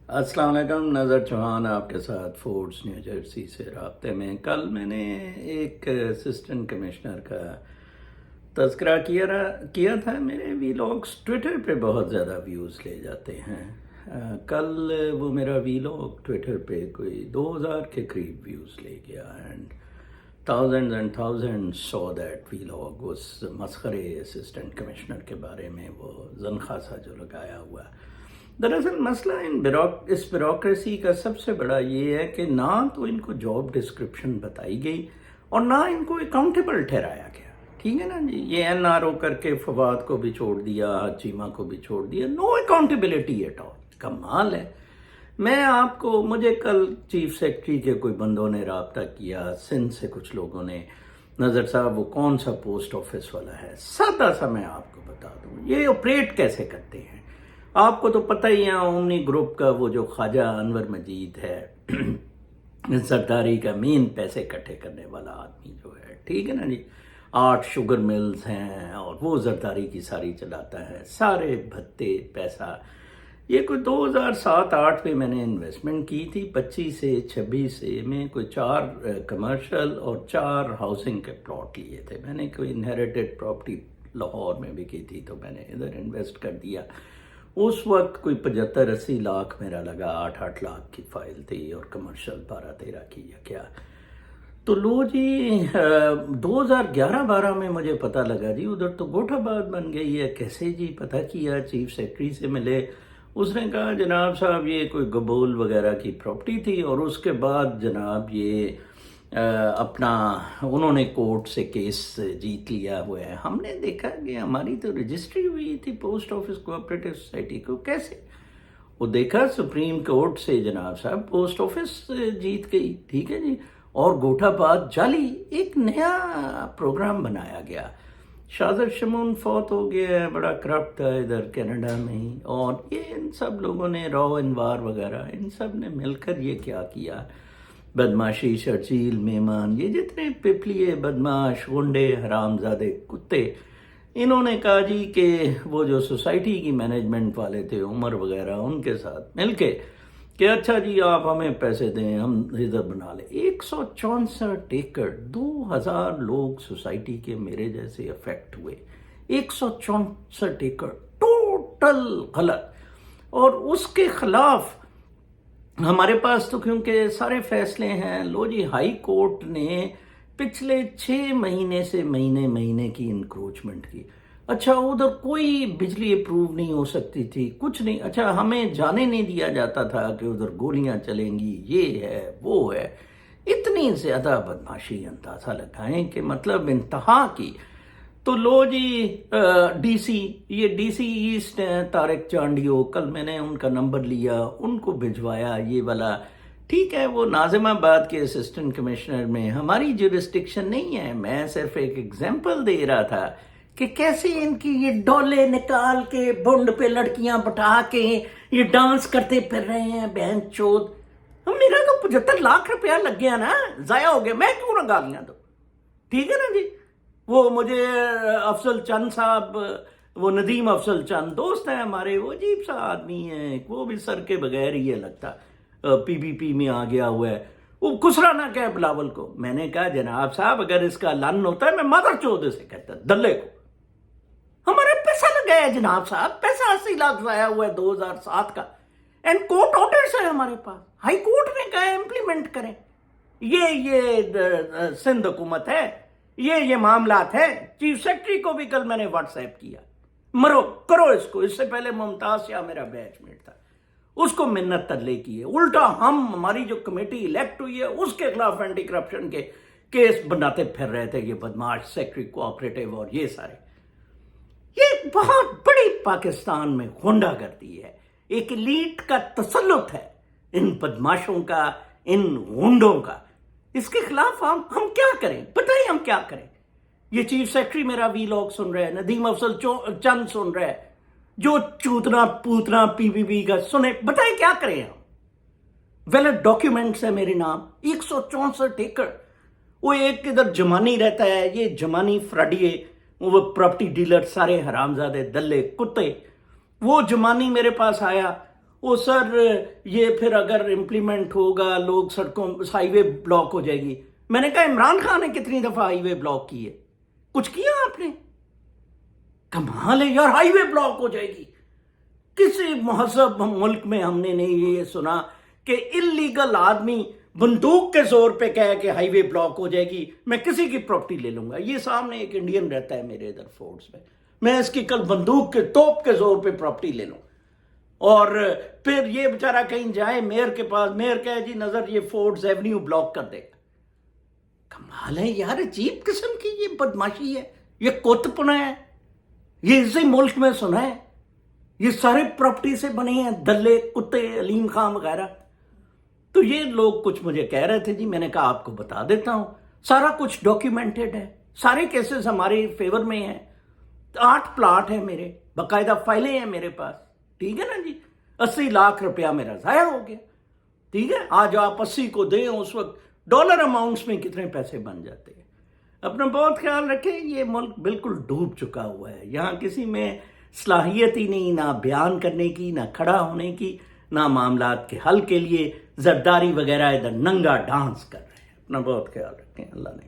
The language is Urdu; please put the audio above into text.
السلام علیکم، نظر چوہان آپ کے ساتھ فورڈس نیو جرسی سے رابطے میں۔ کل میں نے ایک اسسٹنٹ کمشنر کا تذکرہ کیا تھا۔ میرے ویلاگس ٹویٹر پہ بہت زیادہ ویوز لے جاتے ہیں۔ کل وہ میرا ویلاگ ٹویٹر پہ کوئی 2000 کے قریب ویوز لے گیا، and thousands and thousands saw that vlog was مسخرے اسسٹنٹ کمشنر کے بارے میں، وہ زنخہ سا جو لگایا ہوا۔ دراصل مسئلہ اس بیوروکریسی کا سب سے بڑا یہ ہے کہ نہ تو ان کو جاب ڈسکرپشن بتائی گئی اور نہ ان کو اکاؤنٹیبل ٹھہرایا گیا۔ ٹھیک ہے نا جی، یہ NRO کر کے فواد کو بھی چھوڑ دیا، چیمہ کو بھی چھوڑ دیا، نو اکاؤنٹیبلٹی ایٹ آل۔ کمال ہے۔ مجھے کل چیف سیکرٹری کے کوئی بندوں نے رابطہ کیا، سندھ سے کچھ لوگوں نے، نظر صاحب وہ کون سا پوسٹ آفس والا ہے؟ سادہ سا میں آپ کو بتا دوں یہ آپریٹ کیسے کرتے ہیں۔ آپ کو تو پتہ ہی ہے، اومنی گروپ کا وہ جو خواجہ انور مجید ہے زرداری کا مین پیسے اکٹھے کرنے والا آدمی جو ہے، ٹھیک ہے نا جی، 8 شوگر ملز ہیں اور وہ زرداری کی ساری چلاتا ہے، سارے بھتے پیسہ۔ یہ کوئی 2007-8 میں میں نے انویسٹمنٹ کی تھی، 25 سے 26 سے میں کوئی 4 کمرشل اور 4 ہاؤسنگ کے پلاٹ لیے تھے۔ میں نے کوئی انہیریٹڈ پراپرٹی لاہور میں بھی کی تھی تو میں نے ادھر انویسٹ کر دیا۔ اس وقت کوئی 75-80 لاکھ میرا لگا، 8-8 لاکھ کی فائل تھی اور کمرشل 12-13 کی یا کیا۔ تو لو جی 2011-12 میں مجھے پتہ لگا جی ادھر تو گوٹھ آباد بن گئی ہے۔ کیسے جی؟ پتہ کیا، چیف سیکرٹری سے ملے، اس نے کہا جناب صاحب یہ کوئی گبول وغیرہ کی پراپرٹی تھی اور اس کے بعد جناب یہ اپنا انہوں نے کورٹ سے کیس جیت لیا ہوا ہے۔ ہم نے دیکھا کہ ہماری تو رجسٹری ہوئی تھی پوسٹ آفس کوآپریٹو سوسائٹی کو، کیسے؟ وہ دیکھا سپریم کورٹ سے جناب صاحب پوسٹ آفس جیت گئی، ٹھیک ہے جی، اور گوٹھ آباد جعلی ایک نیا پروگرام بنایا گیا۔ شازر شمون فوت ہو گیا، بڑا کرپٹ تھا ادھر کینیڈا میں ہی، اور یہ ان سب لوگوں نے، رو انوار وغیرہ، ان سب نے مل کر یہ کیا کیا، بدماشی، شرجیل، میمان، یہ جتنے پپلیے بدماش غنڈے حرام زادے کتے، انہوں نے کہا جی کہ وہ جو سوسائٹی کی مینجمنٹ والے تھے عمر وغیرہ، ان کے ساتھ مل کے کہ اچھا جی آپ ہمیں پیسے دیں، ہم ادھر بنا لیں۔ 164 ایکڑ، 2000 لوگ سوسائٹی کے میرے جیسے افیکٹ ہوئے، 164 ایکڑ ٹوٹل غلط۔ اور اس کے خلاف ہمارے پاس تو کیونکہ سارے فیصلے ہیں، لو جی ہائی کورٹ نے پچھلے 6 مہینے سے مہینے کی انکروچمنٹ کی۔ اچھا ادھر کوئی بجلی اپروو نہیں ہو سکتی تھی، کچھ نہیں۔ اچھا ہمیں جانے نہیں دیا جاتا تھا کہ ادھر گولیاں چلیں گی، یہ ہے وہ ہے۔ اتنی زیادہ بدماشی، اندازہ لگائیں کہ مطلب انتہا کی۔ تو لو جی ڈی سی ایسٹ ہیں طارق چانڈیو، کل میں نے ان کا نمبر لیا، ان کو بھجوایا یہ والا، ٹھیک ہے۔ وہ ناظم آباد کے اسسٹنٹ کمشنر میں ہماری جورسڈکشن نہیں ہے، میں صرف ایک ایگزامپل دے رہا تھا کہ کیسے ان کی یہ ڈولے نکال کے بونڈ پہ لڑکیاں بٹھا کے یہ ڈانس کرتے پھر رہے ہیں، بہن چود۔ میرا تو 75 لاکھ روپیہ لگ گیا نا، ضائع ہو گیا، میں کیوں نہ گالیاں دوں؟ ٹھیک ہے نا جی۔ وہ مجھے افضل چند صاحب، وہ ندیم افضل چند دوست ہیں ہمارے، وہ عجیب سا آدمی ہے، وہ بھی سر کے بغیر ہی ہے لگتا، PPP میں آ گیا ہوا ہے۔ وہ کسرا نہ کہے بلاول کو۔ میں نے کہا جناب صاحب اگر اس کا لن ہوتا ہے میں مدر چود سے کہتا دلے کو۔ ہمارا پیسہ لگا ہے جناب صاحب، پیسہ 80 لاکھ ضائع ہوا ہے 2007 کا، اینڈ کورٹ آرڈرز ہے ہمارے پاس، ہائی کورٹ نے کہا امپلیمنٹ کریں۔ یہ سندھ حکومت ہے، یہ معاملات ہیں۔ چیف سیکرٹری کو بھی کل میں نے واٹس ایپ کیا، مرو کرو اس کو۔ اس سے پہلے ممتاز شاہ میرا بیچ میٹ تھا، اس کو منت ترلے کی ہے، الٹا ہماری جو کمیٹی الیکٹ ہوئی ہے اس کے خلاف اینٹی کرپشن کے کیس بناتے پھر رہے تھے یہ بدماش سیکرٹری کوآپریٹو اور یہ سارے۔ یہ بہت بڑی پاکستان میں غنڈہ گردی ہے، ایک ایلیٹ کا تسلط ہے ان بدماشوں کا، ان غنڈوں کا۔ اس کے خلاف ہم کیا کریں؟ بتائیں ہم کیا کریں؟ یہ چیف سیکرٹری میرا ویلاگ سن رہے ہیں، ندیم افضل چند سن رہے ہیں، جو چوتنا پوتنا PPP کا سنے، بتائیں کیا کریں ہم؟ ویلڈ ڈاکیومنٹس ہے میرے نام، 164 ایکڑ۔ وہ ایک ادھر جمانی رہتا ہے، یہ جمانی فراڈیے، وہ پراپرٹی ڈیلر سارے حرامزادے دلے کتے۔ وہ جمانی میرے پاس آیا، وہ سر یہ پھر اگر امپلیمنٹ ہوگا لوگ سڑکوں ہائی وے بلاک ہو جائے گی. میں نے کہا عمران خان نے کتنی دفعہ ہائی وے بلاک کی ہے؟ کچھ کیا آپ نے؟ کمال ہے یار، ہائی وے بلاک ہو جائے گی. کسی مہذب ملک میں ہم نے نہیں یہ سنا کہ اللیگل آدمی بندوق کے زور پہ کہے کہ ہائی وے بلاک ہو جائے گی، میں کسی کی پراپرٹی لے لوں گا. یہ سامنے ایک انڈین رہتا ہے میرے ادھر فورٹس میں، میں اس کی کل بندوق کے توپ کے زور پہ پراپرٹی لے لوں. اور پھر یہ بیچارہ کہیں جائے میئر کے پاس، میئر کہے جی نظر یہ فورڈز ایونیو بلاک کر دے گا. کمال ہے یار، عجیب قسم کی یہ بدماشی ہے، یہ کت پنا ہے. یہ اسی ملک میں سنا ہے؟ یہ سارے پراپرٹی سے بنے ہیں، دلے کتے علیم خان وغیرہ. تو یہ لوگ کچھ مجھے کہہ رہے تھے جی، میں نے کہا آپ کو بتا دیتا ہوں، سارا کچھ ڈاکیومنٹڈ ہے، سارے کیسز ہمارے فیور میں ہیں. 8 پلاٹ ہیں میرے، باقاعدہ فائلیں ہیں میرے پاس. ٹھیک ہے نا جی، 80 لاکھ روپیہ میرا ضائع ہو گیا. ٹھیک ہے، آج آپ 80 کو دیں، اس وقت ڈالر اماؤنٹس میں کتنے پیسے بن جاتے ہیں. اپنا بہت خیال رکھیں. یہ ملک بالکل ڈوب چکا ہوا ہے، یہاں کسی میں صلاحیت ہی نہیں، نہ بیان کرنے کی، نہ کھڑا ہونے کی، نہ معاملات کے حل کے لیے. زرداری وغیرہ ادھر ننگا ڈانس کر رہے ہیں. اپنا بہت خیال رکھیں. اللہ نے